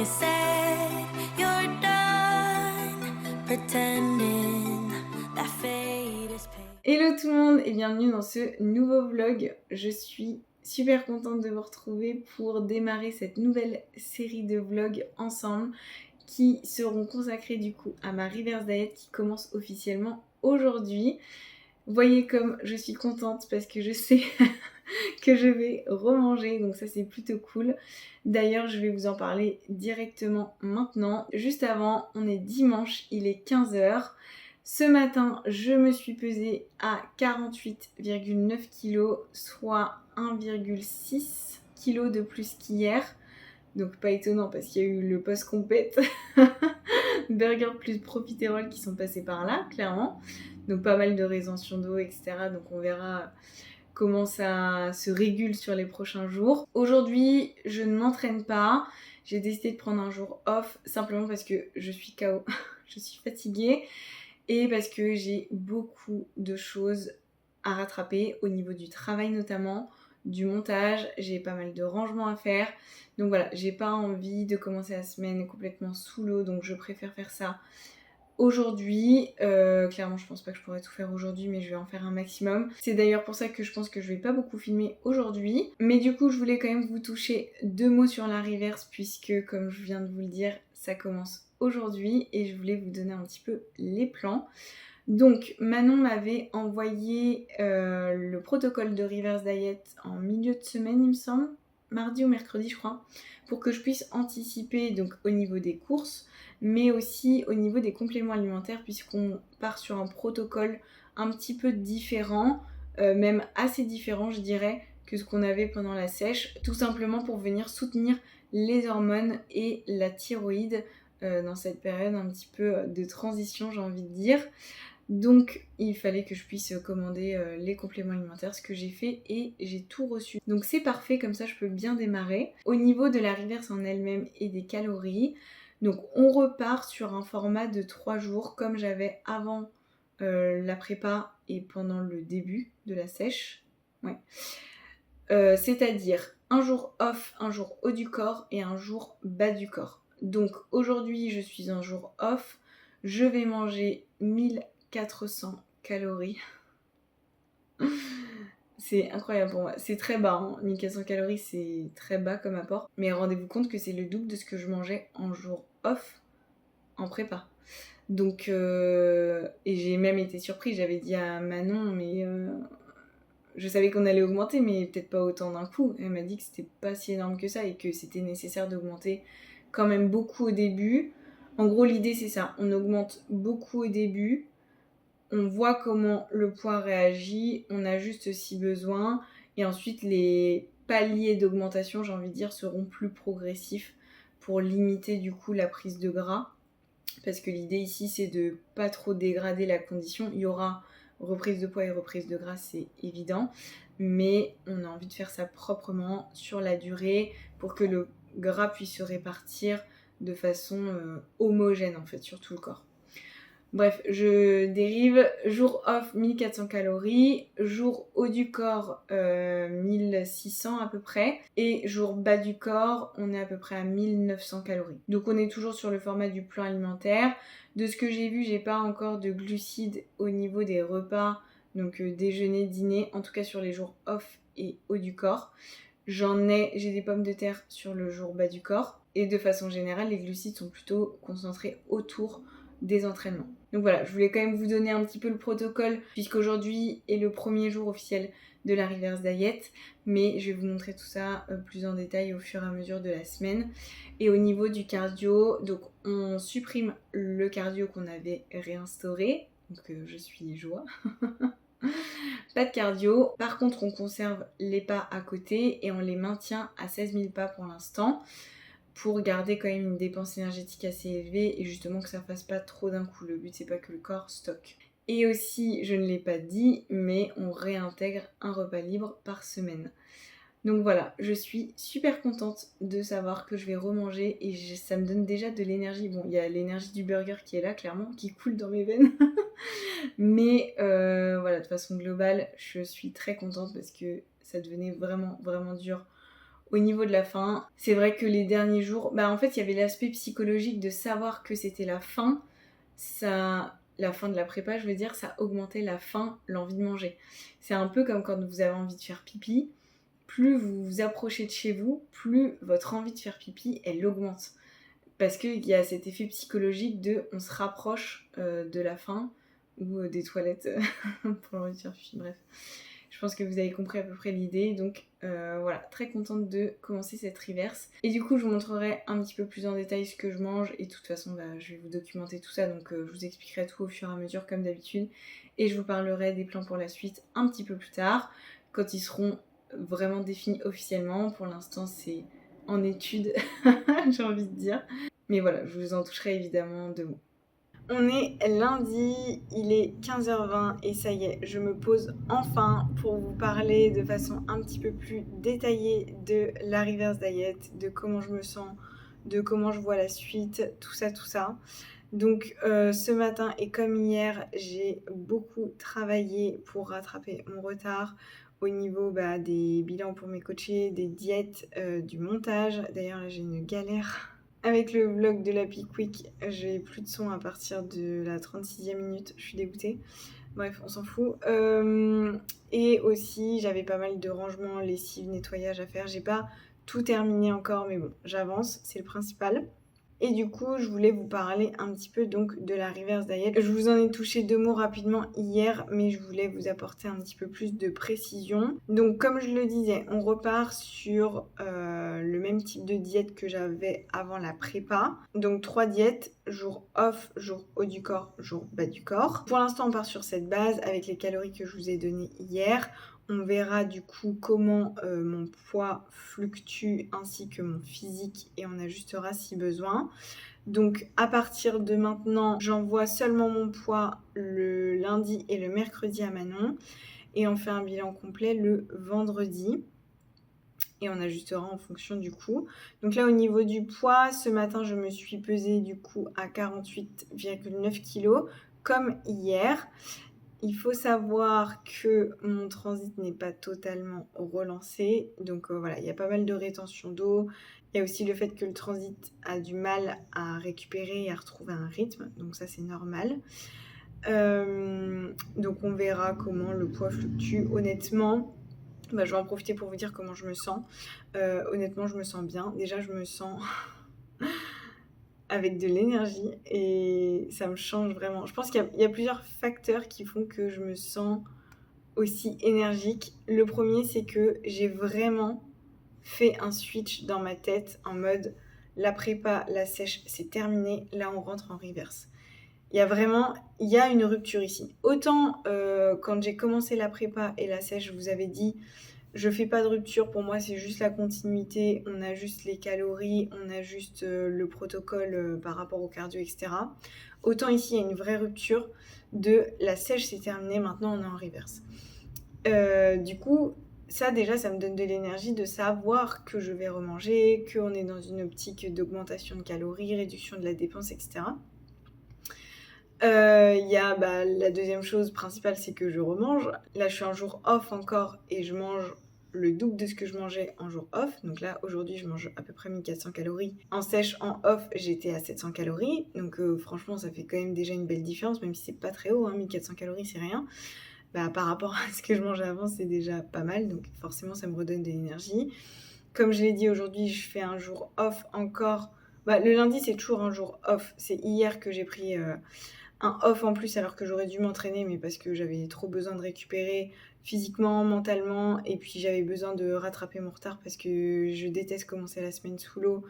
said you're done pretending that fate is paid. Hello tout le monde et bienvenue dans ce nouveau vlog. Je suis super contente de vous retrouver pour démarrer cette nouvelle série de vlogs ensemble qui seront consacrés du coup à ma reverse diet qui commence officiellement aujourd'hui. Voyez comme je suis contente parce que je sais que je vais remanger, donc ça c'est plutôt cool. D'ailleurs je vais vous en parler directement maintenant. Juste avant, on est dimanche, il est 15h. Ce matin, je me suis pesée à 48,9 kg, soit 1,6 kg de plus qu'hier. Donc pas étonnant parce qu'il y a eu le post-compète burger plus profiterole qui sont passés par là, clairement. Donc pas mal de rétention d'eau, etc. Donc on verra comment ça se régule sur les prochains jours. Aujourd'hui, je ne m'entraîne pas. J'ai décidé de prendre un jour off simplement parce que je suis KO. Je suis fatiguée et parce que j'ai beaucoup de choses à rattraper au niveau du travail notamment, du montage, j'ai pas mal de rangements à faire. Donc voilà, j'ai pas envie de commencer la semaine complètement sous l'eau, donc je préfère faire ça aujourd'hui. Clairement, je pense pas que je pourrais tout faire aujourd'hui, mais je vais en faire un maximum. C'est d'ailleurs pour ça que je pense que je vais pas beaucoup filmer aujourd'hui. Mais du coup, je voulais quand même vous toucher 2 mots sur la reverse, puisque comme je viens de vous le dire, ça commence aujourd'hui et je voulais vous donner un petit peu les plans. Donc Manon m'avait envoyé le protocole de reverse diet en milieu de semaine, il me semble, mardi ou mercredi je crois, pour que je puisse anticiper donc au niveau des courses, mais aussi au niveau des compléments alimentaires, puisqu'on part sur un protocole un petit peu différent, même assez différent je dirais, que ce qu'on avait pendant la sèche, tout simplement pour venir soutenir les hormones et la thyroïde dans cette période un petit peu de transition, j'ai envie de dire. Donc il fallait que je puisse commander les compléments alimentaires, ce que j'ai fait et j'ai tout reçu. Donc c'est parfait, comme ça je peux bien démarrer. Au niveau de la reverse en elle-même et des calories, donc on repart sur un format de 3 jours comme j'avais avant la prépa et pendant le début de la sèche. Ouais. C'est-à-dire un jour off, un jour haut du corps et un jour bas du corps. Donc aujourd'hui je suis un jour off, je vais manger 1400 calories. C'est incroyable pour moi, c'est très bas, hein. 1400 calories c'est très bas comme apport, mais rendez-vous compte que c'est le double de ce que je mangeais en jour off en prépa. Donc et j'ai même été surprise, j'avais dit à Manon mais je savais qu'on allait augmenter, mais peut-être pas autant d'un coup. Elle m'a dit que c'était pas si énorme que ça et que c'était nécessaire d'augmenter quand même beaucoup au début. En gros, l'idée c'est ça, on augmente beaucoup au début, on voit comment le poids réagit, on ajuste si besoin, et ensuite les paliers d'augmentation, j'ai envie de dire, seront plus progressifs pour limiter du coup la prise de gras. Parce que l'idée ici c'est de pas trop dégrader la condition. Il y aura reprise de poids et reprise de gras, c'est évident, mais on a envie de faire ça proprement sur la durée pour que le gras puisse se répartir de façon homogène en fait sur tout le corps. Bref, je dérive, jour off 1400 calories, jour haut du corps 1600 à peu près, et jour bas du corps on est à peu près à 1900 calories. Donc on est toujours sur le format du plan alimentaire. De ce que j'ai vu, j'ai pas encore de glucides au niveau des repas, donc déjeuner, dîner, en tout cas sur les jours off et haut du corps. J'ai des pommes de terre sur le jour bas du corps, et de façon générale les glucides sont plutôt concentrés autour des entraînements. Donc voilà, je voulais quand même vous donner un petit peu le protocole puisqu'aujourd'hui est le premier jour officiel de la reverse diet, mais je vais vous montrer tout ça plus en détail au fur et à mesure de la semaine. Et au niveau du cardio, donc on supprime le cardio qu'on avait réinstauré, donc je suis joie. Pas de cardio, par contre on conserve les pas à côté et on les maintient à 16 000 pas pour l'instant, pour garder quand même une dépense énergétique assez élevée et justement que ça fasse pas trop d'un coup. Le but c'est pas que le corps stocke. Et aussi, je ne l'ai pas dit, mais on réintègre un repas libre par semaine. Donc voilà, je suis super contente de savoir que je vais remanger et ça me donne déjà de l'énergie. Bon, il y a l'énergie du burger qui est là, clairement, qui coule dans mes veines. Mais voilà, de façon globale, je suis très contente parce que ça devenait vraiment, vraiment dur Au niveau de la fin, c'est vrai que les derniers jours, en fait il y avait l'aspect psychologique de savoir que c'était la fin, la fin de la prépa, je veux dire, ça augmentait la faim, l'envie de manger. C'est un peu comme quand vous avez envie de faire pipi, plus vous vous approchez de chez vous, plus votre envie de faire pipi, elle augmente. Parce qu'il y a cet effet psychologique de on se rapproche de la faim ou des toilettes pour l'envie de faire pipi, bref. Je pense que vous avez compris à peu près l'idée, donc voilà, très contente de commencer cette reverse. Et du coup, je vous montrerai un petit peu plus en détail ce que je mange, et de toute façon, je vais vous documenter tout ça, donc je vous expliquerai tout au fur et à mesure comme d'habitude. Et je vous parlerai des plans pour la suite un petit peu plus tard, quand ils seront vraiment définis officiellement. Pour l'instant, c'est en étude, j'ai envie de dire. Mais voilà, je vous en toucherai évidemment deux mots. On est lundi, il est 15h20 et ça y est, je me pose enfin pour vous parler de façon un petit peu plus détaillée de la reverse diet, de comment je me sens, de comment je vois la suite, tout ça. Donc ce matin et comme hier, j'ai beaucoup travaillé pour rattraper mon retard au niveau des bilans pour mes coachés, des diètes, du montage. D'ailleurs là j'ai une galère avec le vlog de la Peak Week, j'ai plus de son à partir de la 36e minute, je suis dégoûtée. Bref, on s'en fout. Et aussi, j'avais pas mal de rangements, lessive, nettoyage à faire. J'ai pas tout terminé encore, mais bon, j'avance, c'est le principal. Et du coup, je voulais vous parler un petit peu donc de la reverse diet. Je vous en ai touché deux mots rapidement hier, mais je voulais vous apporter un petit peu plus de précision. Donc comme je le disais, on repart sur le même type de diète que j'avais avant la prépa. Donc 3 diètes, jour off, jour haut du corps, jour bas du corps. Pour l'instant, on part sur cette base avec les calories que je vous ai données hier. On verra du coup comment mon poids fluctue ainsi que mon physique et on ajustera si besoin. Donc à partir de maintenant, j'envoie seulement mon poids le lundi et le mercredi à Manon et on fait un bilan complet le vendredi. Et on ajustera en fonction du coup. Donc là au niveau du poids, ce matin je me suis pesée du coup à 48,9 kg comme hier. Il faut savoir que mon transit n'est pas totalement relancé. Donc voilà, il y a pas mal de rétention d'eau. Il y a aussi le fait que le transit a du mal à récupérer et à retrouver un rythme. Donc ça, c'est normal. Donc on verra comment le poids fluctue. Honnêtement, je vais en profiter pour vous dire comment je me sens. Honnêtement, je me sens bien. Déjà, je me sens avec de l'énergie et ça me change vraiment. Je pense qu'il y a plusieurs facteurs qui font que je me sens aussi énergique. Le premier, c'est que j'ai vraiment fait un switch dans ma tête en mode la prépa, la sèche, c'est terminé. Là, on rentre en reverse. Il y a une rupture ici. Autant quand j'ai commencé la prépa et la sèche, je vous avais dit je fais pas de rupture, pour moi c'est juste la continuité, on ajuste les calories, on ajuste le protocole par rapport au cardio, etc. Autant ici il y a une vraie rupture de la sèche c'est terminé, maintenant on est en reverse. Du coup, ça déjà ça me donne de l'énergie de savoir que je vais remanger, qu'on est dans une optique d'augmentation de calories, réduction de la dépense, etc. Il y a la deuxième chose principale, c'est que je remange. Là, je suis un jour off encore et je mange le double de ce que je mangeais en jour off. Donc là, aujourd'hui, je mange à peu près 1400 calories. En sèche, en off, j'étais à 700 calories. Donc franchement, ça fait quand même déjà une belle différence, même si c'est pas très haut, 1400 calories, c'est rien. Par rapport à ce que je mangeais avant, c'est déjà pas mal. Donc forcément, ça me redonne de l'énergie. Comme je l'ai dit, aujourd'hui, je fais un jour off encore. Le lundi, c'est toujours un jour off. C'est hier que j'ai pris un off en plus alors que j'aurais dû m'entraîner, mais parce que j'avais trop besoin de récupérer physiquement, mentalement, et puis j'avais besoin de rattraper mon retard parce que je déteste commencer la semaine sous l'eau.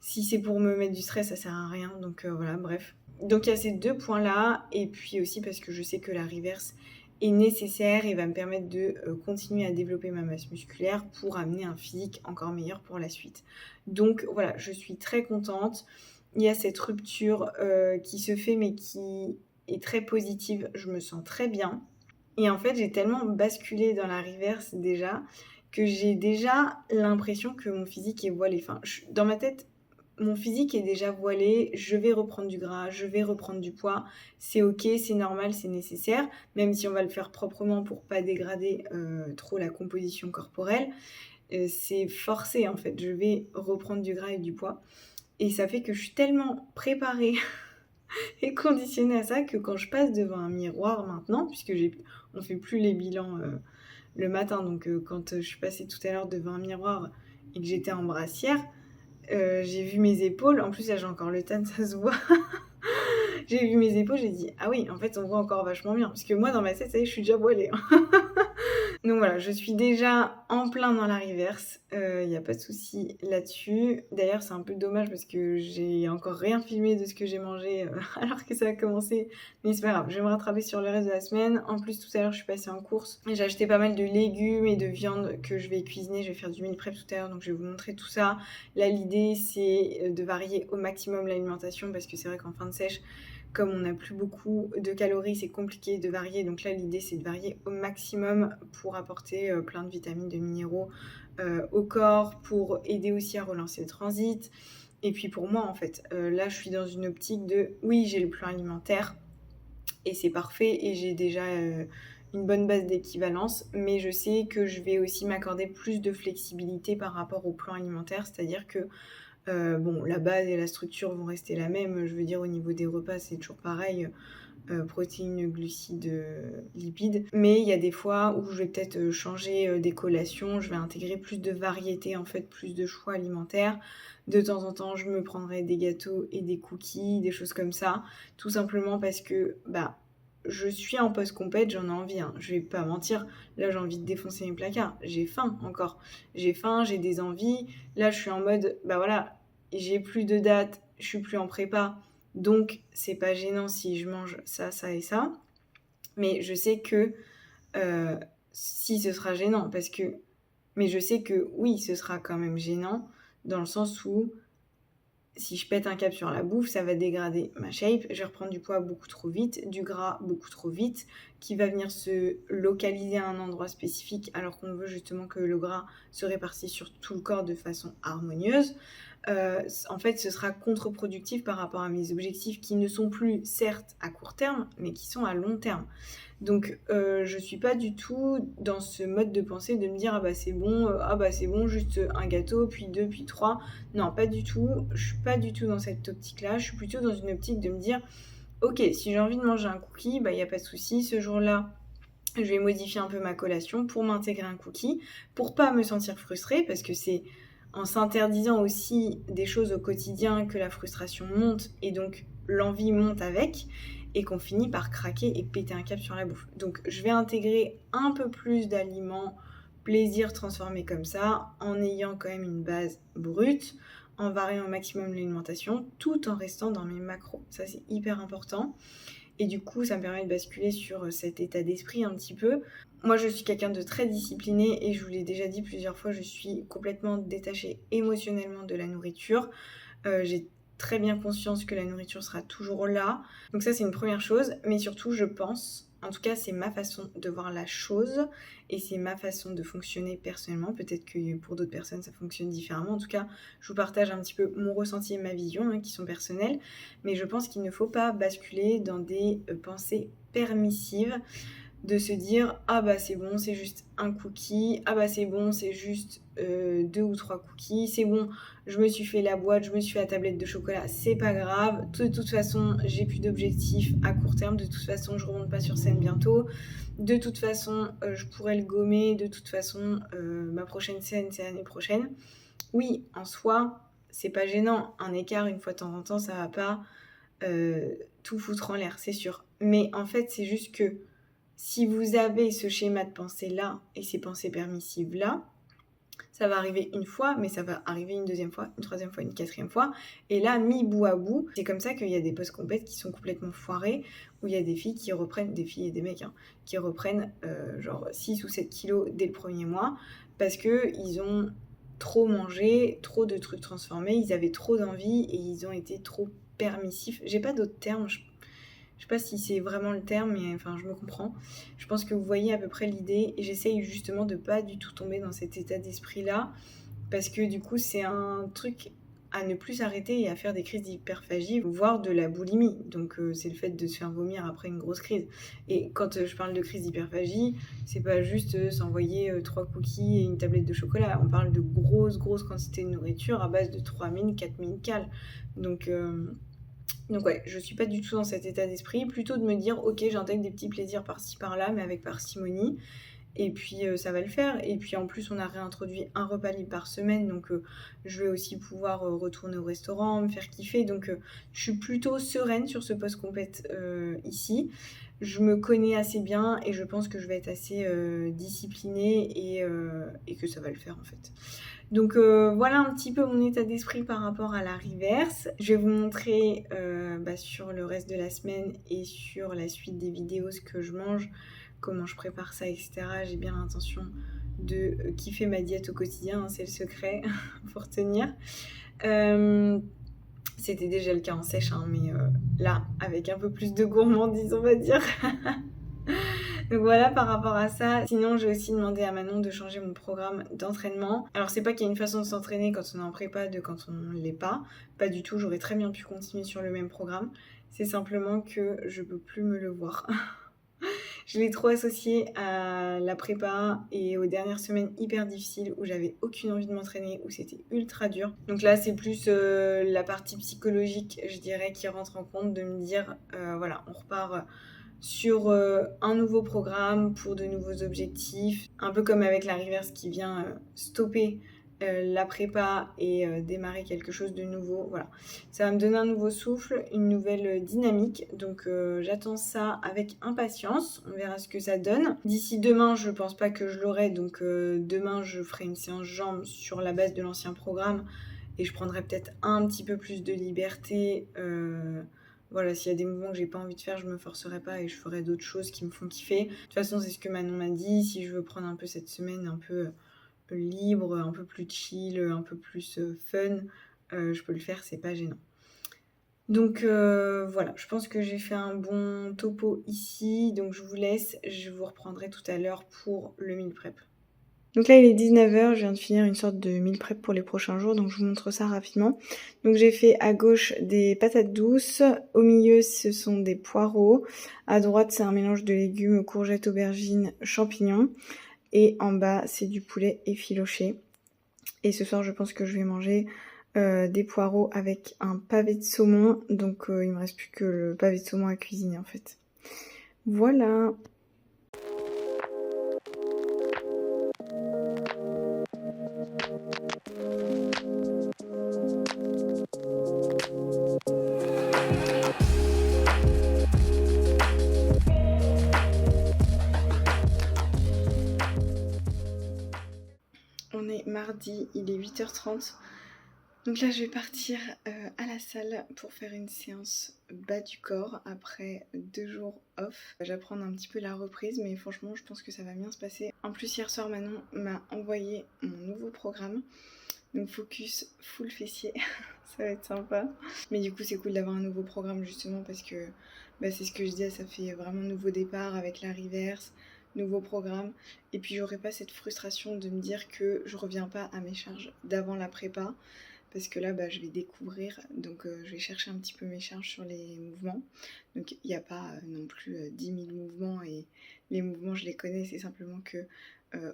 Si c'est pour me mettre du stress, ça sert à rien, donc voilà, bref. Donc il y a ces deux points-là, et puis aussi parce que je sais que la reverse est nécessaire et va me permettre de continuer à développer ma masse musculaire pour amener un physique encore meilleur pour la suite. Donc voilà, je suis très contente. Il y a cette rupture qui se fait mais qui est très positive, je me sens très bien. Et en fait, j'ai tellement basculé dans la reverse déjà que j'ai déjà l'impression que mon physique est voilé. Enfin, dans ma tête, mon physique est déjà voilé, je vais reprendre du gras, je vais reprendre du poids, c'est ok, c'est normal, c'est nécessaire, même si on va le faire proprement pour pas dégrader trop la composition corporelle. c'est forcé en fait. Je vais reprendre du gras et du poids. Et ça fait que je suis tellement préparée et conditionnée à ça que quand je passe devant un miroir maintenant, puisque on fait plus les bilans le matin, donc quand je suis passée tout à l'heure devant un miroir et que j'étais en brassière, j'ai vu mes épaules. En plus là j'ai encore le tan, ça se voit. J'ai vu mes épaules, j'ai dit ah oui, en fait on voit encore vachement bien, parce que moi dans ma tête ça y est, je suis déjà voilée, hein. Donc voilà, je suis déjà en plein dans la reverse, y a pas de souci là-dessus. D'ailleurs, c'est un peu dommage parce que j'ai encore rien filmé de ce que j'ai mangé, alors que ça a commencé, mais c'est pas grave, je vais me rattraper sur le reste de la semaine. En plus, tout à l'heure, je suis passée en course et j'ai acheté pas mal de légumes et de viande que je vais cuisiner. Je vais faire du meal prep tout à l'heure, donc je vais vous montrer tout ça. Là, l'idée, c'est de varier au maximum l'alimentation parce que c'est vrai qu'en fin de sèche, comme on n'a plus beaucoup de calories, c'est compliqué de varier. Donc là, l'idée, c'est de varier au maximum pour apporter plein de vitamines, de minéraux au corps, pour aider aussi à relancer le transit. Et puis pour moi, en fait, là, je suis dans une optique de, oui, j'ai le plan alimentaire et c'est parfait et j'ai déjà une bonne base d'équivalence, mais je sais que je vais aussi m'accorder plus de flexibilité par rapport au plan alimentaire, c'est-à-dire que bon, la base et la structure vont rester la même. Je veux dire, au niveau des repas, c'est toujours pareil. Protéines, glucides, lipides. Mais il y a des fois où je vais peut-être changer des collations. Je vais intégrer plus de variété, en fait, plus de choix alimentaires. De temps en temps, je me prendrai des gâteaux et des cookies, des choses comme ça. Tout simplement parce que, je suis en post-compète, j'en ai envie, hein. Je vais pas mentir, là j'ai envie de défoncer mes placards. J'ai faim encore. J'ai faim, j'ai des envies. Là je suis en mode, voilà, j'ai plus de date, je suis plus en prépa. Donc c'est pas gênant si je mange ça, ça et ça. Mais je sais que si ce sera gênant, mais je sais que oui, ce sera quand même gênant, dans le sens où si je pète un cap sur la bouffe, ça va dégrader ma shape, je vais reprendre du poids beaucoup trop vite, du gras beaucoup trop vite, qui va venir se localiser à un endroit spécifique, alors qu'on veut justement que le gras se répartisse sur tout le corps de façon harmonieuse. En fait, ce sera contre-productif par rapport à mes objectifs qui ne sont plus, certes, à court terme, mais qui sont à long terme. Donc, je suis pas du tout dans ce mode de pensée de me dire c'est bon, juste un gâteau, puis 2, puis 3. Non, pas du tout. Je suis pas du tout dans cette optique-là. Je suis plutôt dans une optique de me dire ok, si j'ai envie de manger un cookie, y a pas de souci. Ce jour-là, je vais modifier un peu ma collation pour m'intégrer un cookie, pour pas me sentir frustrée, parce que c'est en s'interdisant aussi des choses au quotidien que la frustration monte et donc l'envie monte avec et qu'on finit par craquer et péter un câble sur la bouffe. Donc je vais intégrer un peu plus d'aliments plaisir transformés comme ça en ayant quand même une base brute, en variant au maximum l'alimentation tout en restant dans mes macros. Ça c'est hyper important. Et du coup, ça me permet de basculer sur cet état d'esprit un petit peu. Moi, je suis quelqu'un de très discipliné et je vous l'ai déjà dit plusieurs fois, je suis complètement détachée émotionnellement de la nourriture. J'ai très bien conscience que la nourriture sera toujours là. Donc ça, c'est une première chose. Mais surtout, je pense, en tout cas, c'est ma façon de voir la chose et c'est ma façon de fonctionner personnellement. Peut-être que pour d'autres personnes, ça fonctionne différemment. En tout cas, je vous partage un petit peu mon ressenti et ma vision qui sont personnelles. Mais je pense qu'il ne faut pas basculer dans des pensées permissives de se dire c'est bon, c'est juste un cookie, c'est bon, c'est juste 2 ou 3 cookies, c'est bon, je me suis fait la boîte, je me suis fait la tablette de chocolat, c'est pas grave, de toute façon j'ai plus d'objectifs à court terme, de toute façon je remonte pas sur scène bientôt, de toute façon je pourrais le gommer, de toute façon ma prochaine scène c'est l'année prochaine. Oui, en soi c'est pas gênant, un écart une fois de temps en temps ça va pas tout foutre en l'air, c'est sûr, mais en fait c'est juste que si vous avez ce schéma de pensée-là et ces pensées permissives-là, ça va arriver une fois, mais ça va arriver une deuxième fois, une troisième fois, une quatrième fois. Et là, mis bout à bout, c'est comme ça qu'il y a des post-compètes qui sont complètement foirés, où il y a des filles qui reprennent, des filles et des mecs, qui reprennent genre 6 ou 7 kilos dès le premier mois, parce qu'ils ont trop mangé, trop de trucs transformés, ils avaient trop d'envie et ils ont été trop permissifs. J'ai pas d'autres termes, je sais pas si c'est vraiment le terme, mais enfin je me comprends. Je pense que vous voyez à peu près l'idée et j'essaye justement de pas du tout tomber dans cet état d'esprit-là parce que du coup c'est un truc à ne plus s'arrêter et à faire des crises d'hyperphagie, voire de la boulimie. Donc c'est le fait de se faire vomir après une grosse crise. Et quand je parle de crise d'hyperphagie, c'est pas juste s'envoyer 3 cookies et une tablette de chocolat. On parle de grosses quantités de nourriture à base de 3000-4000 cales. Donc ouais, je suis pas du tout dans cet état d'esprit, plutôt de me dire ok, j'intègre des petits plaisirs par-ci par-là, mais avec parcimonie, et puis ça va le faire. Et puis en plus on a réintroduit un repas libre par semaine, donc je vais aussi pouvoir retourner au restaurant, me faire kiffer, donc je suis plutôt sereine sur ce post-compète ici. Je me connais assez bien et je pense que je vais être assez disciplinée et que ça va le faire en fait. Donc voilà un petit peu mon état d'esprit par rapport à la reverse. Je vais vous montrer sur le reste de la semaine et sur la suite des vidéos ce que je mange, comment je prépare ça, etc. J'ai bien l'intention de kiffer ma diète au quotidien, hein, c'est le secret pour tenir. C'était déjà le cas en sèche, hein, mais là, avec un peu plus de gourmandise, on va dire. Donc voilà par rapport à ça. Sinon, j'ai aussi demandé à Manon de changer mon programme d'entraînement. Alors c'est pas qu'il y a une façon de s'entraîner quand on est en prépa de quand on ne l'est pas. Pas du tout, j'aurais très bien pu continuer sur le même programme. C'est simplement que je peux plus me le voir. Je l'ai trop associé à la prépa et aux dernières semaines hyper difficiles où j'avais aucune envie de m'entraîner, où c'était ultra dur. Donc là, c'est plus la partie psychologique, je dirais, qui rentre en compte, de me dire, voilà, on repart sur un nouveau programme pour de nouveaux objectifs, un peu comme avec la reverse qui vient stopper la prépa et démarrer quelque chose de nouveau. Voilà, ça va me donner un nouveau souffle, une nouvelle dynamique, donc j'attends ça avec impatience. On verra ce que ça donne. D'ici demain, je pense pas que je l'aurai, donc demain je ferai une séance jambes sur la base de l'ancien programme et je prendrai peut-être un petit peu plus de liberté. Voilà, s'il y a des mouvements que j'ai pas envie de faire, je me forcerai pas et je ferai d'autres choses qui me font kiffer. De toute façon, c'est ce que Manon m'a dit. Si je veux prendre un peu cette semaine un peu libre, un peu plus chill, un peu plus fun, je peux le faire, c'est pas gênant. Donc voilà, je pense que j'ai fait un bon topo ici. Donc je vous laisse, je vous reprendrai tout à l'heure pour le meal prep. Donc là il est 19h, je viens de finir une sorte de meal prep pour les prochains jours, donc je vous montre ça rapidement. Donc j'ai fait à gauche des patates douces, au milieu ce sont des poireaux, à droite c'est un mélange de légumes, courgettes, aubergines, champignons, et en bas c'est du poulet effiloché. Et ce soir je pense que je vais manger des poireaux avec un pavé de saumon, donc il me reste plus que le pavé de saumon à cuisiner en fait. Voilà. On est mardi, il est 8h30. Donc là, je vais partir à la salle pour faire une séance bas du corps après 2 jours off. J'apprends un petit peu la reprise, mais franchement, je pense que ça va bien se passer. En plus, hier soir, Manon m'a envoyé mon nouveau programme. Donc focus full fessier, ça va être sympa. Mais du coup, c'est cool d'avoir un nouveau programme justement parce que c'est ce que je disais, ça fait vraiment nouveau départ avec la reverse, nouveau programme. Et puis j'aurai pas cette frustration de me dire que je reviens pas à mes charges d'avant la prépa. Parce que là, je vais découvrir, donc je vais chercher un petit peu mes charges sur les mouvements. Donc il n'y a pas non plus 10 000 mouvements et les mouvements, je les connais, c'est simplement que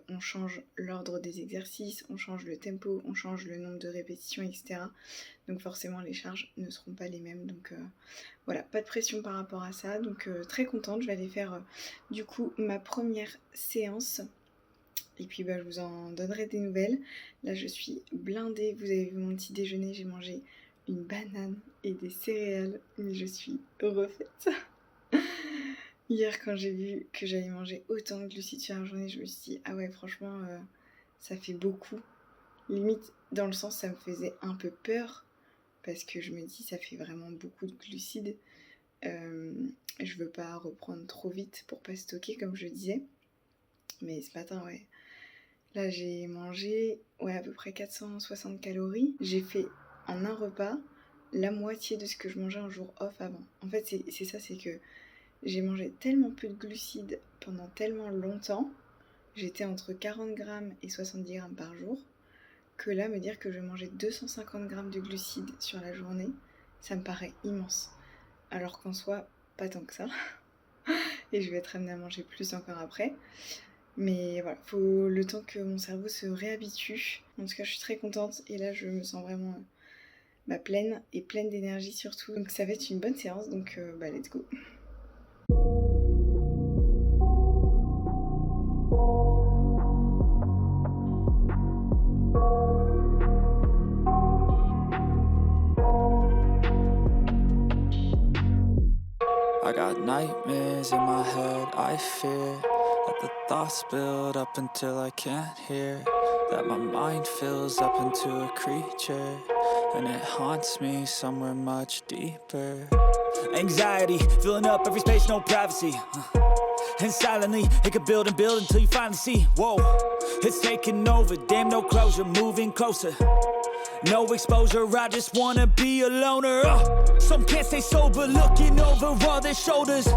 on change l'ordre des exercices, on change le tempo, on change le nombre de répétitions, etc. Donc forcément, les charges ne seront pas les mêmes. Donc voilà, pas de pression par rapport à ça. Donc très contente, je vais aller faire du coup ma première séance. Et puis je vous en donnerai des nouvelles. Là je suis blindée, vous avez vu mon petit déjeuner, j'ai mangé une banane et des céréales, mais je suis refaite. Hier quand j'ai vu que j'allais manger autant de glucides sur la journée, je me suis dit ah ouais franchement ça fait beaucoup. Limite dans le sens ça me faisait un peu peur parce que je me dis ça fait vraiment beaucoup de glucides. Je veux pas reprendre trop vite pour pas stocker comme je disais. Mais ce matin ouais. Là, j'ai mangé à peu près 460 calories. J'ai fait en un repas la moitié de ce que je mangeais un jour off avant. En fait, c'est ça, c'est que j'ai mangé tellement peu de glucides pendant tellement longtemps. J'étais entre 40 grammes et 70 grammes par jour que là, me dire que je vais manger 250 grammes de glucides sur la journée, ça me paraît immense. Alors qu'en soi, pas tant que ça. Et je vais être amenée à manger plus encore après. Mais voilà, faut le temps que mon cerveau se réhabitue. En tout cas, je suis très contente et là, je me sens vraiment pleine et pleine d'énergie surtout. Donc ça va être une bonne séance, donc let's go. I got nightmares in my head, I fear that the thoughts build up until I can't hear, that my mind fills up into a creature, and it haunts me somewhere much deeper. Anxiety, filling up every space, no privacy. And silently, it could build and build until you finally see, whoa, it's taking over, damn no closure, moving closer. No exposure, I just wanna be a loner. Some can't stay sober, looking over all their shoulders,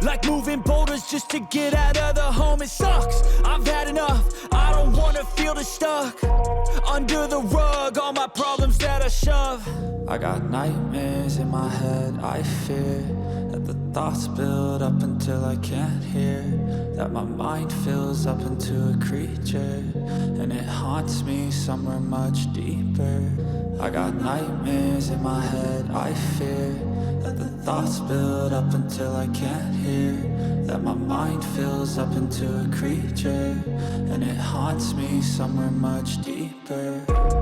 like moving boulders just to get out of the home. It sucks, I've had enough, I don't wanna feel the stuck under the rug, all my problems that I shove. I got nightmares in my head, I fear that the thoughts build up until I can't hear, that my mind fills up into a creature, and it haunts me somewhere much deeper. I got nightmares in my head, I fear that the thoughts build up until I can't hear, that my mind fills up into a creature, and it haunts me somewhere much deeper.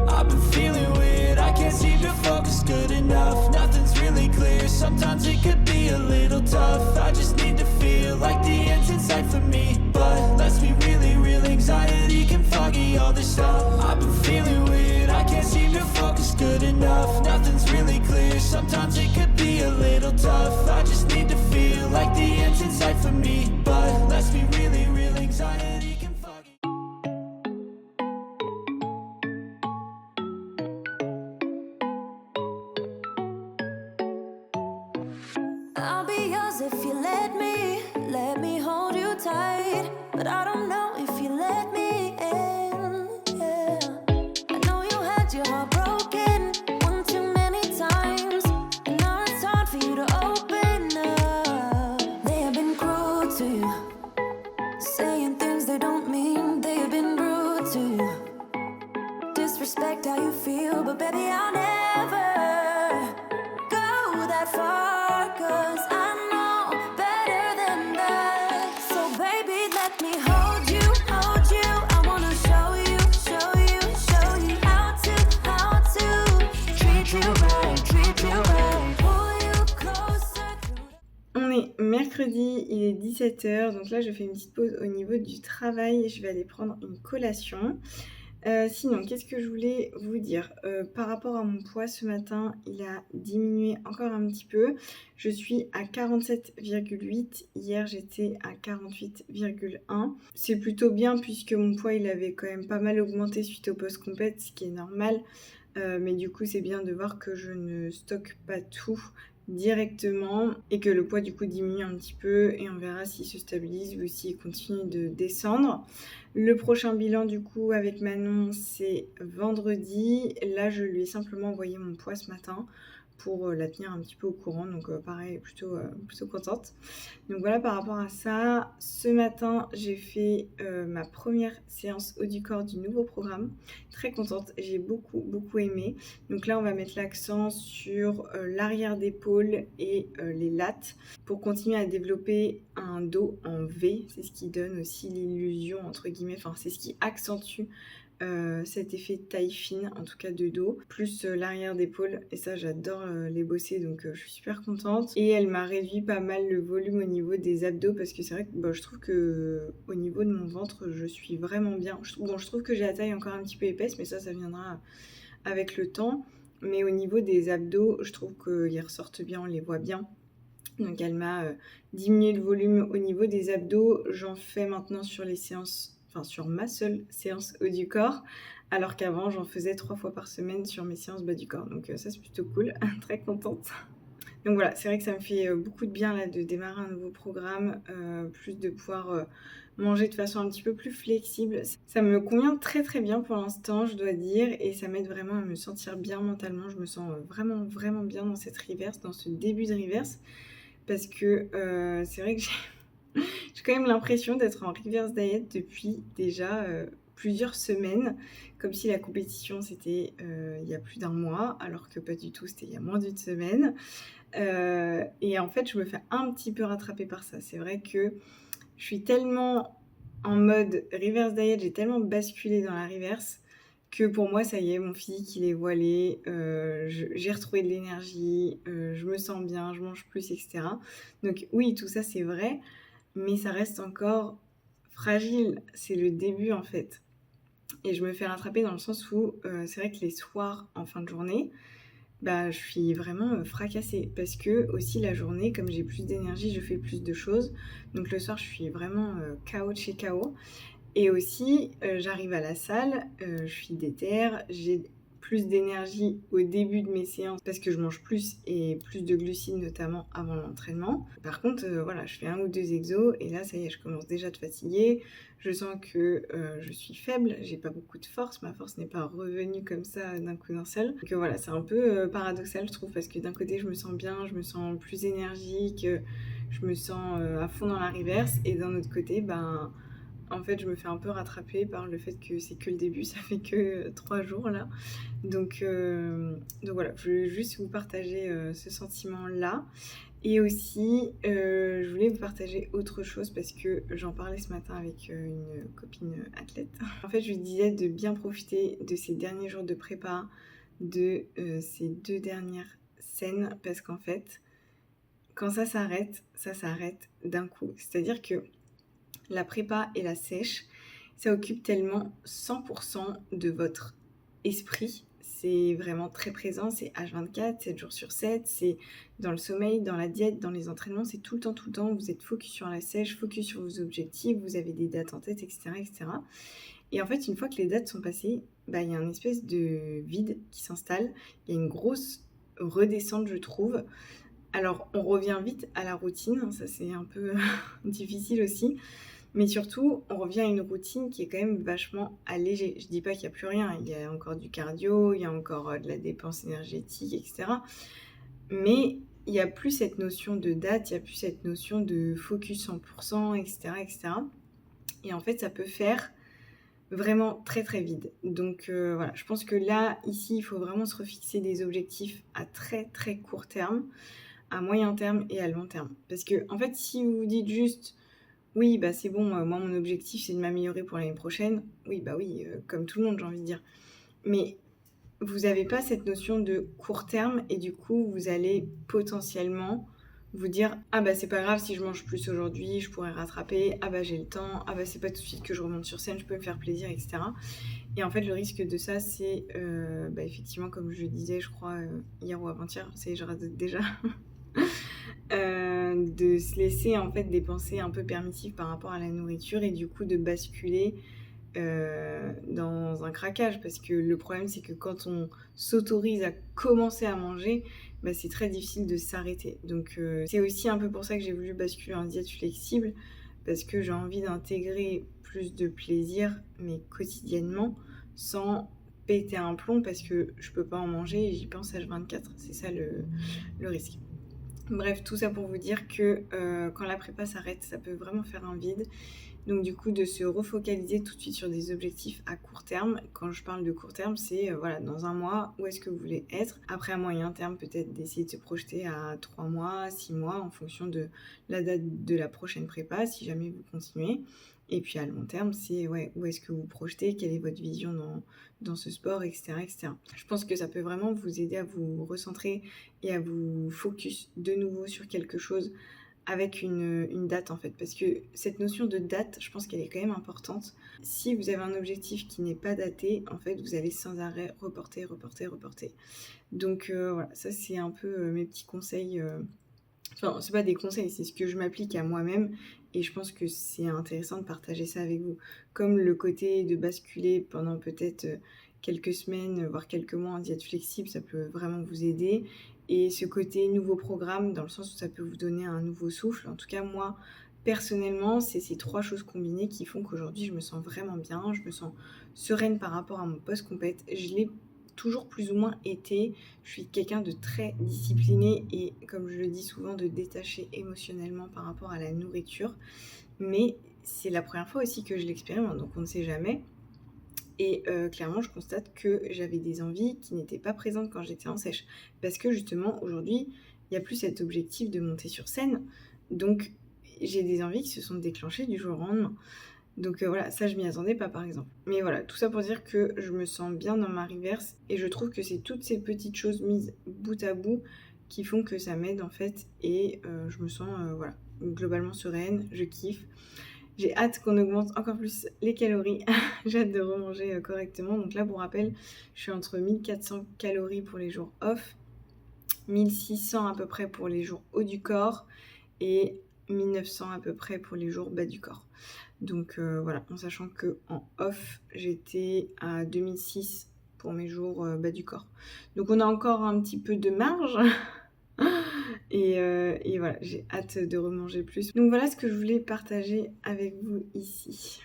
I've been feeling weird, I can't seem to focus good enough, nothing's really clear, sometimes it could be a little tough, I just need to feel like the end's in sight for me, but let's be really real, anxiety can foggy all this stuff. I've been feeling weird, I can't seem to focus good enough, nothing's really clear, sometimes it could be a little tough, I just need to feel like the end's in sight for me, but let's be really real, anxiety can foggy. I'll be yours if you let me hold you tight. But I don't know if you let me in, yeah. I know you had your heart broken one too many times, and now it's hard for you to open up. They have been cruel to you, saying things they don't mean. They have been rude to you, disrespect how you feel. But baby, I'll never go that far, 'cause I know better than that. So baby, let me hold you, hold you. I wanna show you, show you, show you how to treat you right, treat you right. Pull you closer through. On est mercredi, il est 17h, donc là je fais une petite pause au niveau du travail, je vais aller prendre une collation. Sinon, qu'est-ce que je voulais vous dire? Par rapport à mon poids ce matin, il a diminué encore un petit peu. Je suis à 47,8. Hier, j'étais à 48,1. C'est plutôt bien puisque mon poids, il avait quand même pas mal augmenté suite au post-compète, ce qui est normal. Mais du coup, c'est bien de voir que je ne stocke pas tout directement et que le poids du coup diminue un petit peu et on verra s'il se stabilise ou s'il continue de descendre. Le prochain bilan du coup avec Manon, c'est vendredi. Là, je lui ai simplement envoyé mon poids ce matin pour la tenir un petit peu au courant, donc pareil, plutôt contente. Donc voilà, par rapport à ça, ce matin j'ai fait ma première séance haut du corps du nouveau programme, très contente, j'ai beaucoup aimé. Donc là on va mettre l'accent sur l'arrière d'épaule et les lattes pour continuer à développer un dos en V, c'est ce qui donne aussi l'illusion entre guillemets, enfin c'est ce qui accentue cet effet taille fine, en tout cas de dos, plus l'arrière d'épaule, et ça j'adore les bosser, donc je suis super contente. Et elle m'a réduit pas mal le volume au niveau des abdos, parce que c'est vrai que je trouve que au niveau de mon ventre je suis vraiment bien. Je trouve que j'ai la taille encore un petit peu épaisse, mais ça viendra avec le temps. Mais au niveau des abdos, je trouve qu'ils ressortent bien, on les voit bien. Donc elle m'a diminué le volume au niveau des abdos. J'en fais maintenant sur les séances, enfin sur ma seule séance haut du corps, alors qu'avant j'en faisais 3 fois par semaine sur mes séances bas du corps. Donc ça c'est plutôt cool, très contente. Donc voilà, c'est vrai que ça me fait beaucoup de bien là de démarrer un nouveau programme, plus de pouvoir manger de façon un petit peu plus flexible. Ça me convient très très bien pour l'instant, je dois dire, et ça m'aide vraiment à me sentir bien mentalement. Je me sens vraiment vraiment bien dans cette reverse, dans ce début de reverse, parce que c'est vrai que j'ai quand même l'impression d'être en reverse diet depuis déjà plusieurs semaines, comme si la compétition c'était il y a plus d'un mois, alors que pas du tout, c'était il y a moins d'une semaine. Et en fait, je me fais un petit peu rattraper par ça. C'est vrai que je suis tellement en mode reverse diet, j'ai tellement basculé dans la reverse que pour moi, ça y est, mon physique, il est voilé, j'ai retrouvé de l'énergie, je me sens bien, je mange plus, etc. Donc oui, tout ça, c'est vrai, mais ça reste encore fragile. C'est le début, en fait. Et je me fais rattraper dans le sens où c'est vrai que les soirs, en fin de journée, bah, je suis vraiment fracassée parce que aussi la journée, comme j'ai plus d'énergie, je fais plus de choses. Donc le soir, je suis vraiment KO de chez KO. Et aussi, j'arrive à la salle, je suis déter, j'ai plus d'énergie au début de mes séances parce que je mange plus et plus de glucides notamment avant l'entraînement. Par contre, voilà, je fais 1 ou 2 exos et là, ça y est, je commence déjà à être fatiguée. Je sens que je suis faible, j'ai pas beaucoup de force, ma force n'est pas revenue comme ça d'un coup d'un seul. Donc voilà, c'est un peu paradoxal, je trouve, parce que d'un côté, je me sens bien, je me sens plus énergique, je me sens à fond dans la reverse, et d'un autre côté, ben en fait, je me fais un peu rattraper par le fait que c'est que le début, ça fait que 3 jours là. Donc voilà, je voulais juste vous partager ce sentiment-là. Et aussi, je voulais vous partager autre chose parce que j'en parlais ce matin avec une copine athlète. En fait, je lui disais de bien profiter de ces derniers jours de prépa, de ces 2 dernières scènes, parce qu'en fait, quand ça s'arrête d'un coup. C'est-à-dire que la prépa et la sèche, ça occupe tellement 100% de votre esprit. C'est vraiment très présent, c'est H24, 7 jours sur 7, c'est dans le sommeil, dans la diète, dans les entraînements, c'est tout le temps, vous êtes focus sur la sèche, focus sur vos objectifs, vous avez des dates en tête, etc. etc. Et en fait, une fois que les dates sont passées, bah, y a une espèce de vide qui s'installe, il y a une grosse redescente, je trouve. Alors, on revient vite à la routine, ça c'est un peu difficile aussi. Mais surtout, on revient à une routine qui est quand même vachement allégée. Je dis pas qu'il n'y a plus rien, il y a encore du cardio, il y a encore de la dépense énergétique, etc. Mais il n'y a plus cette notion de date, il n'y a plus cette notion de focus 100%, etc., etc. Et en fait, ça peut faire vraiment très très vide. Donc voilà, je pense que là, ici, il faut vraiment se refixer des objectifs à très très court terme, à moyen terme et à long terme. Parce que en fait, si vous vous dites juste oui, bah c'est bon, moi mon objectif c'est de m'améliorer pour l'année prochaine. Oui, bah oui, comme tout le monde, j'ai envie de dire. Mais vous n'avez pas cette notion de court terme et du coup, vous allez potentiellement vous dire ah bah c'est pas grave si je mange plus aujourd'hui, je pourrais rattraper, ah bah j'ai le temps, ah bah c'est pas tout de suite que je remonte sur scène, je peux me faire plaisir, etc. Et en fait, le risque de ça, c'est bah effectivement, comme je le disais, je crois, hier ou avant-hier, je rate déjà. De se laisser en fait des pensées un peu permissives par rapport à la nourriture et du coup de basculer dans un craquage, parce que le problème c'est que quand on s'autorise à commencer à manger, bah, c'est très difficile de s'arrêter. Donc c'est aussi un peu pour ça que j'ai voulu basculer en diète flexible, parce que j'ai envie d'intégrer plus de plaisir mais quotidiennement sans péter un plomb, parce que je peux pas en manger et j'y pense H24, c'est ça le risque. Bref, tout ça pour vous dire que quand la prépa s'arrête, ça peut vraiment faire un vide. Donc du coup, de se refocaliser tout de suite sur des objectifs à court terme. Quand je parle de court terme, c'est voilà, dans un mois, où est-ce que vous voulez être. Après, à moyen terme, peut-être d'essayer de se projeter à 3 mois, 6 mois, en fonction de la date de la prochaine prépa, si jamais vous continuez. Et puis à long terme, c'est ouais, où est-ce que vous projetez, quelle est votre vision dans ce sport, etc., etc. Je pense que ça peut vraiment vous aider à vous recentrer et à vous focus de nouveau sur quelque chose avec une date en fait, parce que cette notion de date, je pense qu'elle est quand même importante. Si vous avez un objectif qui n'est pas daté, en fait, vous allez sans arrêt reporter. Donc voilà, ça c'est un peu mes petits conseils. Enfin, c'est pas des conseils, c'est ce que je m'applique à moi-même, et je pense que c'est intéressant de partager ça avec vous. Comme le côté de basculer pendant peut-être quelques semaines, voire quelques mois en diète flexible, ça peut vraiment vous aider. Et ce côté nouveau programme, dans le sens où ça peut vous donner un nouveau souffle. En tout cas, moi, personnellement, c'est ces 3 choses combinées qui font qu'aujourd'hui, je me sens vraiment bien, je me sens sereine par rapport à mon post-compète. Je l'ai toujours plus ou moins été. Je suis quelqu'un de très discipliné et, comme je le dis souvent, de détaché émotionnellement par rapport à la nourriture. Mais c'est la première fois aussi que je l'expérimente, donc on ne sait jamais. Et clairement, je constate que j'avais des envies qui n'étaient pas présentes quand j'étais en sèche. Parce que justement, aujourd'hui, il n'y a plus cet objectif de monter sur scène. Donc, j'ai des envies qui se sont déclenchées du jour au lendemain. Donc voilà, ça je m'y attendais pas par exemple. Mais voilà, tout ça pour dire que je me sens bien dans ma reverse et je trouve que c'est toutes ces petites choses mises bout à bout qui font que ça m'aide en fait et je me sens voilà, globalement sereine, je kiffe. J'ai hâte qu'on augmente encore plus les calories, j'ai hâte de remanger correctement. Donc là pour rappel, je suis entre 1400 calories pour les jours off, 1600 à peu près pour les jours haut du corps et 1900 à peu près pour les jours bas du corps. Donc voilà, en sachant qu'en off, j'étais à 2006 pour mes jours bas du corps. Donc on a encore un petit peu de marge. et voilà, j'ai hâte de remanger plus. Donc voilà ce que je voulais partager avec vous ici.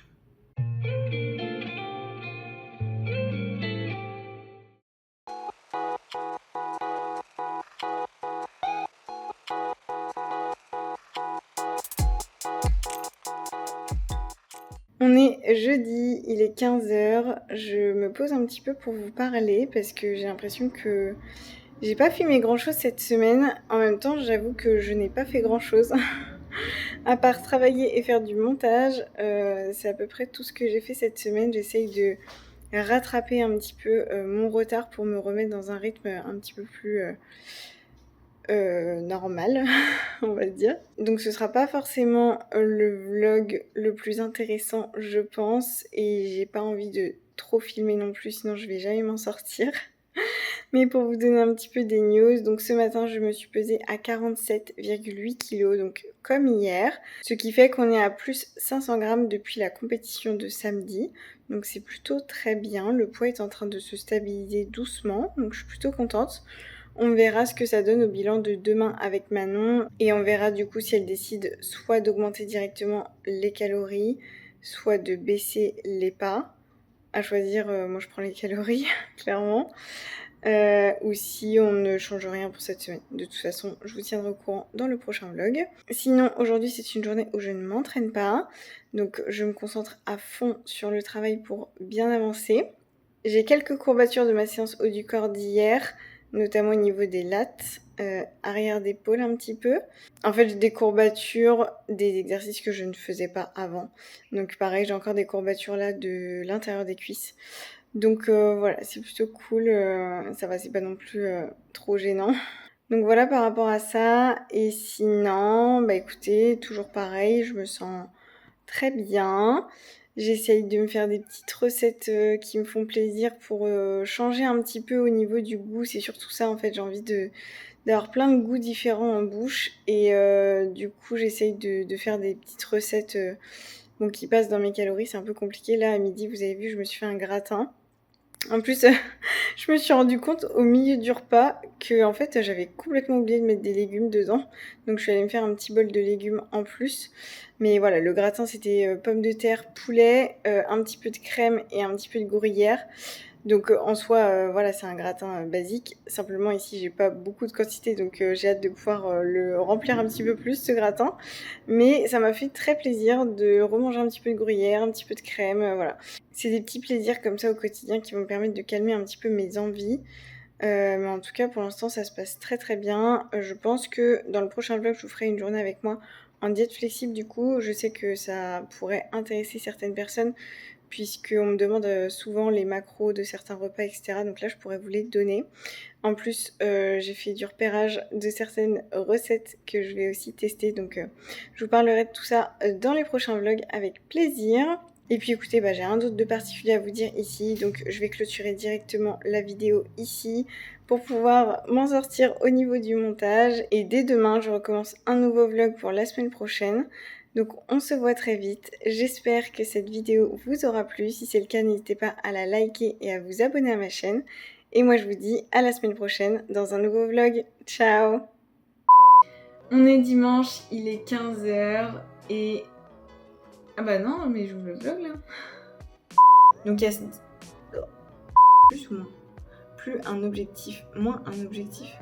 On est jeudi, il est 15h, je me pose un petit peu pour vous parler parce que j'ai l'impression que j'ai pas filmé grand chose cette semaine. En même temps, j'avoue que je n'ai pas fait grand chose à part travailler et faire du montage. C'est à peu près tout ce que j'ai fait cette semaine. J'essaye de rattraper un petit peu mon retard pour me remettre dans un rythme un petit peu plus normal, on va dire. Donc ce sera pas forcément le vlog le plus intéressant, je pense, et j'ai pas envie de trop filmer non plus, sinon je vais jamais m'en sortir. Mais pour vous donner un petit peu des news, donc ce matin je me suis pesée à 47,8 kg, donc comme hier, ce qui fait qu'on est à plus 500 grammes depuis la compétition de samedi, donc c'est plutôt très bien. Le poids est en train de se stabiliser doucement, donc je suis plutôt contente. On verra ce que ça donne au bilan de demain avec Manon et on verra du coup si elle décide soit d'augmenter directement les calories, soit de baisser les pas. À choisir, moi je prends les calories, clairement. Ou si on ne change rien pour cette semaine. De toute façon, je vous tiendrai au courant dans le prochain vlog. Sinon, aujourd'hui, c'est une journée où je ne m'entraîne pas. Donc, je me concentre à fond sur le travail pour bien avancer. J'ai quelques courbatures de ma séance haut du corps d'hier, notamment au niveau des lattes, arrière d'épaule un petit peu. En fait, j'ai des courbatures des exercices que je ne faisais pas avant. Donc pareil, j'ai encore des courbatures là de l'intérieur des cuisses. Donc voilà, c'est plutôt cool, ça va, c'est pas non plus trop gênant. Donc voilà par rapport à ça. Et sinon, bah écoutez, toujours pareil, je me sens très bien. J'essaye de me faire des petites recettes qui me font plaisir pour changer un petit peu au niveau du goût. C'est surtout ça en fait, j'ai envie d'avoir plein de goûts différents en bouche. Et du coup, j'essaye de faire des petites recettes qui passent dans mes calories. C'est un peu compliqué. Là, à midi, vous avez vu, je me suis fait un gratin. En plus, je me suis rendu compte au milieu du repas que en fait j'avais complètement oublié de mettre des légumes dedans. Donc je suis allée me faire un petit bol de légumes en plus. Mais voilà, le gratin c'était pommes de terre, poulet, un petit peu de crème et un petit peu de gruyère. Donc en soi, voilà, c'est un gratin basique. Simplement ici, j'ai pas beaucoup de quantité, donc j'ai hâte de pouvoir le remplir un petit peu plus, ce gratin. Mais ça m'a fait très plaisir de remanger un petit peu de gruyère, un petit peu de crème, voilà. C'est des petits plaisirs comme ça au quotidien qui vont me permettre de calmer un petit peu mes envies. Mais en tout cas, pour l'instant, ça se passe très très bien. Je pense que dans le prochain vlog, je vous ferai une journée avec moi en diète flexible. Du coup, je sais que ça pourrait intéresser certaines personnes, puisqu'on me demande souvent les macros de certains repas, etc. Donc là, je pourrais vous les donner. En plus, j'ai fait du repérage de certaines recettes que je vais aussi tester. Donc, je vous parlerai de tout ça dans les prochains vlogs avec plaisir. Et puis écoutez, j'ai rien d'autre de particulier à vous dire ici. Donc, je vais clôturer directement la vidéo ici pour pouvoir m'en sortir au niveau du montage. Et dès demain, je recommence un nouveau vlog pour la semaine prochaine. Donc on se voit très vite. J'espère que cette vidéo vous aura plu. Si c'est le cas, n'hésitez pas à la liker et à vous abonner à ma chaîne. Et moi je vous dis à la semaine prochaine dans un nouveau vlog. Ciao! On est dimanche, il est 15h et... Ah bah non, mais j'ouvre le vlog là. Donc il y a... Plus ou moins? Plus un objectif, moins un objectif.